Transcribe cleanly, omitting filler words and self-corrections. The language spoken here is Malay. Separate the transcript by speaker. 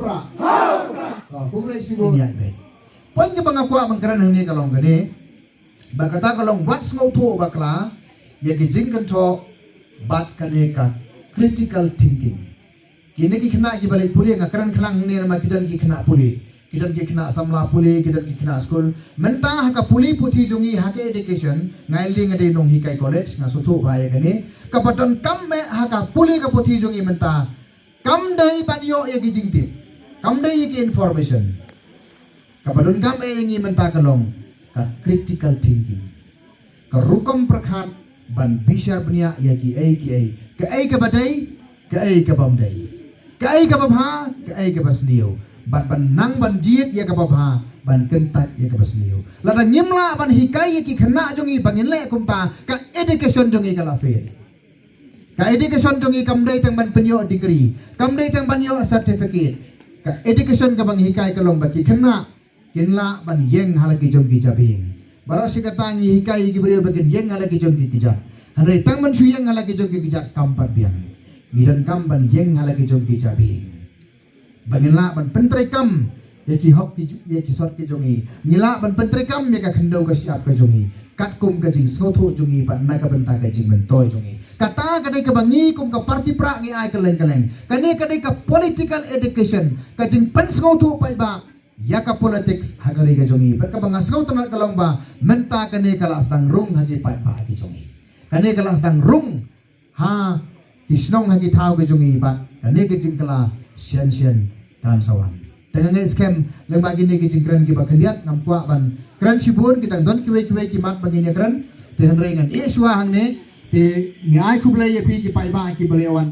Speaker 1: pra kumlay sibo niya be pon ke bangakwa mangkaran hangni kalong gani bakata kalong what's ngau thu bakla ya ki jingkan tho bat kane ka critical thinking kini ki khna ki balik puli ngakaran khlang ne nama kidan ki khna puli kidan ki khna samla puli kidan ki khna school menta ha ka puli puthi jungi ha ke education ngaili ngade nong hi kai college na suthu bhai gani kapatan kam me ha ka puli ka puthi jungi menta kam dai banyo ye ki jingti kam dai ki information kapatan kam e ngi menta kalong ka critical thinking ka rukam prakhat ban bishar bnia ya ki ai ka badai ka ai ka bamdai ka ai ka babha ka ai ka basniu ban nang ban jiet ya ka babha ban kentat ya ka basniu lada nyimla ban hikai ya ki khana jongi bangin le kumta ka education jongi ka lafir ka education jongi kamdai tang ban penyo degree kamdai tang ban yo certificate ka education ka bang hikai ka long baki khana kinla ban yeng halaki jongi jabing bara sikatangi hikai gi brio bagen yeng halaki jongi kijat hanre tang man suyeng halaki jongi kijat kampat biang ngidan kam ban yeng halaki jongi jabing bangila ban pentre kam yaki hok ki yaki sot ki jongi ngila ban pentre kam ya ka khandau ka siap ka jongi kat kum ka jing sotho jongi ban na ka benta ka jing ben toy jongi kata kadai ka bangi kum ka party pra ngi ai kaleng kane kadai ka political education ka jing pen sotho pai ba ya ka politics hagari ka jongi per ka bangas kau tanar kalong ba menta kane kala astang rung hagi pai ba ki jongi kane kala astang rung ha kisnong hagi thau ka jongi ba kane ka jing kala sian dan sawan dengan scam leng bagi ni ki jing kran ki ba khandiat nam kwa ban kran sibun kita don ki ki mat bagi ni kran te han rengan e suwa hang ne te ngai khublai ye phi ki pai ba ki balewan